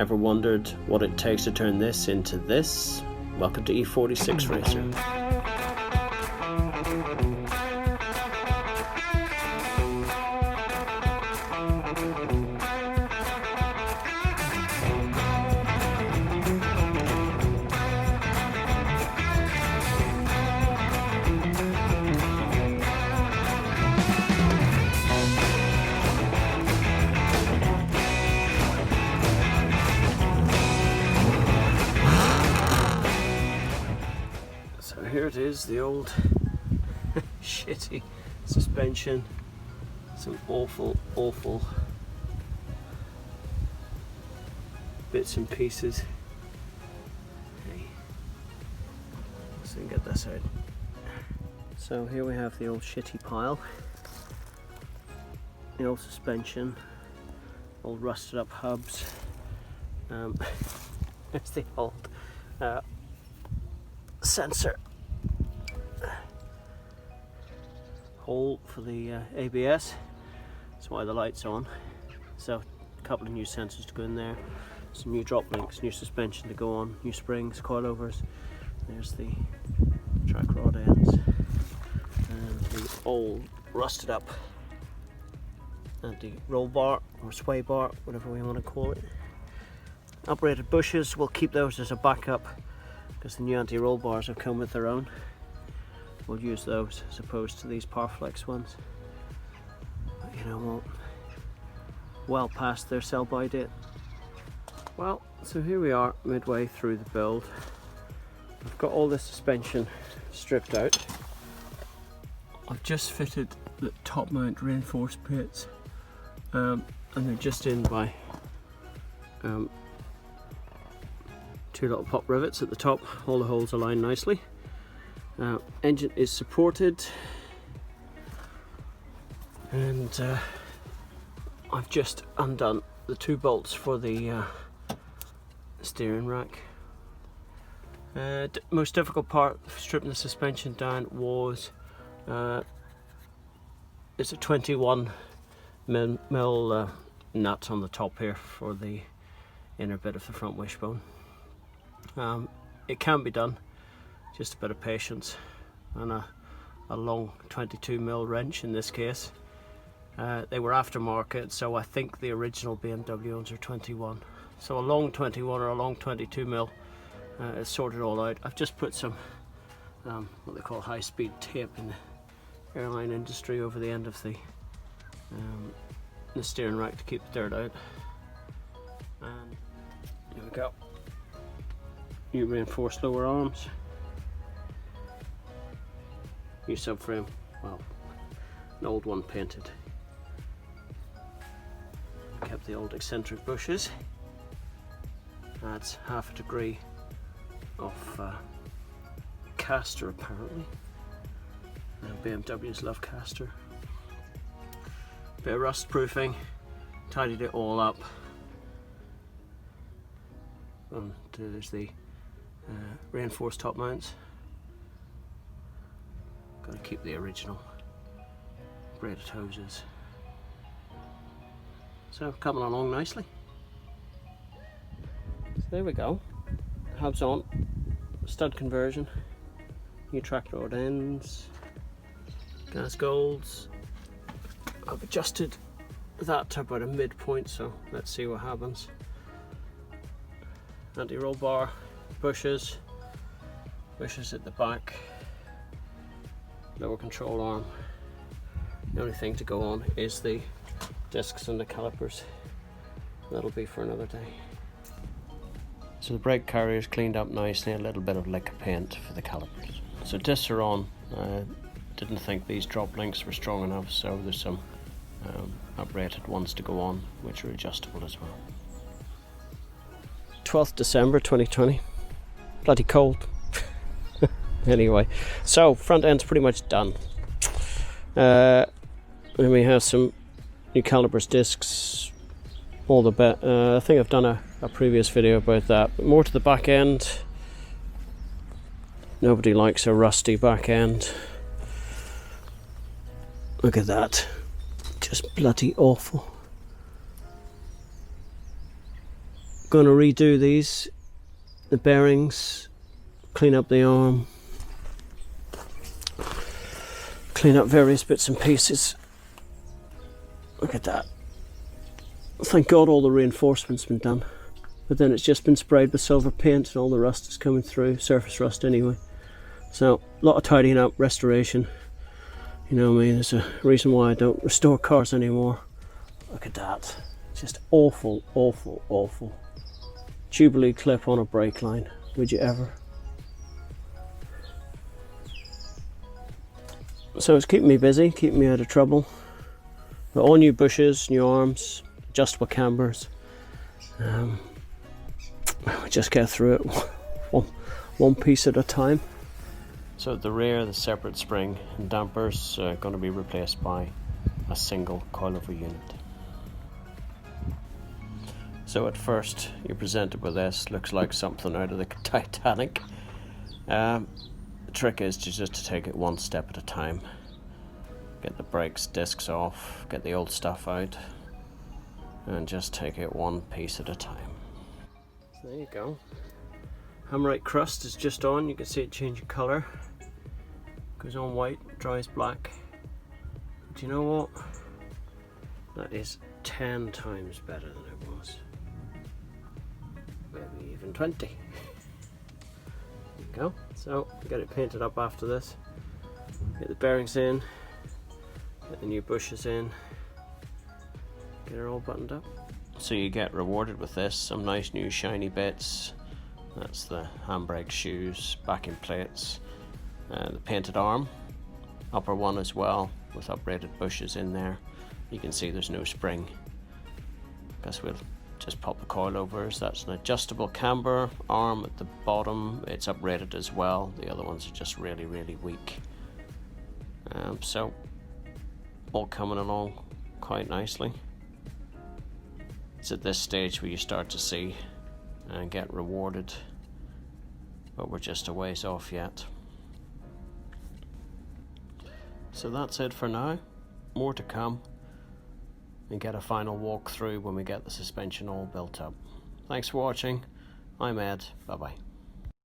Ever wondered what it takes to turn this into this? Welcome to E46 Racer. So here it is, the old shitty suspension, some awful bits and pieces. Hey, let's see if we can get this out. So here we have the old shitty pile, the old suspension, old rusted up hubs. There's the old sensor hole for the ABS. That's why the light's on. So a couple of new sensors to go in there, some new drop links, new suspension to go on, new springs, coilovers. There's the track rod ends and the old rusted up anti-roll bar or sway bar, whatever we want to call it. Uprated bushes, we'll keep those as a backup because the new anti-roll bars have come with their own. We'll use those as opposed to these Powerflex ones. But you know what? Well past their sell-by date. Well, so here we are midway through the build. I've got all this suspension stripped out. I've just fitted the top mount reinforced plates and they're just in by two little pop rivets at the top. All the holes align nicely. Engine is supported, and I've just undone the two bolts for the steering rack. Most difficult part of stripping the suspension down was it's a 21 mil nut on the top here for the inner bit of the front wishbone. It can be done, just a bit of patience and a long 22 mil wrench in this case. They were aftermarket, so I think the original BMW ones are 21. So a long 21 or a long 22 mil is sorted all out. I've just put some what they call high-speed tape in the airline industry over the end of the steering rack to keep the dirt out. And here we go. New reinforced lower arms. New subframe, well, an old one painted. Kept the old eccentric bushes. Adds half a degree of caster apparently. BMWs love caster. Bit of rust proofing, tidied it all up. And there's the reinforced top mounts. Got to keep the original braided hoses. So coming along nicely. So there we go. Hubs on, stud conversion, new track rod ends, gas golds. I've adjusted that to about a midpoint, so let's see what happens. Anti-roll bar, bushes at the back, lower control arm. The only thing to go on is the discs and the calipers. That'll be for another day. So the brake carrier is cleaned up nicely, a little bit of lick of paint for the calipers. So discs are on. Didn't think these drop links were strong enough, so there's some uprated ones to go on, which are adjustable as well. 12th December 2020. Bloody cold. Anyway, so front end's pretty much done. Then we have some new calipers, discs, all the bit. I think I've done a previous video about that. But more to the back end. Nobody likes a rusty back end. Look at that. Just bloody awful. going to redo these, the bearings, clean up the arm, clean up various bits and pieces. Look at that. Thank God all the reinforcement's been done. But then it's just been sprayed with silver paint and all the rust is coming through, surface rust anyway. So a lot of tidying up, restoration. You know what I mean, there's a reason why I don't restore cars anymore. Look at that. Just awful, awful, awful. Jubilee clip on a brake line. Would you ever? So it's keeping me busy, keeping me out of trouble. But all new bushes, new arms, adjustable cambers. We just get through it one piece at a time. So at the rear, the separate spring and dampers are going to be replaced by a single coilover unit. So at first you're presented with this, looks like something out of the Titanic. The trick is just to take it one step at a time. Get the brakes discs off, get the old stuff out, and just take it one piece at a time. So there you go. Hammerite crust is just on, you can see it changing colour. Goes on white, dries black. Do you know what? That is 10 times better than it was. Maybe even 20. There you go. So, get it painted up after this. Get the bearings in. Get the new bushes in. Get it all buttoned up. So you get rewarded with this, some nice new shiny bits. That's the handbrake shoes, backing plates, the painted arm, upper one as well, with uprated bushes in there. You can see there's no spring. Guess we'll just pop the coilovers. That's an adjustable camber arm at the bottom. It's uprated as well. The other ones are just really, really weak. So all coming along quite nicely. It's at this stage where you start to see and get rewarded, but we're just a ways off yet. So that's it for now. More to come, and get a final walk through when we get the suspension all built up. Thanks for watching. I'm Ed. Bye bye.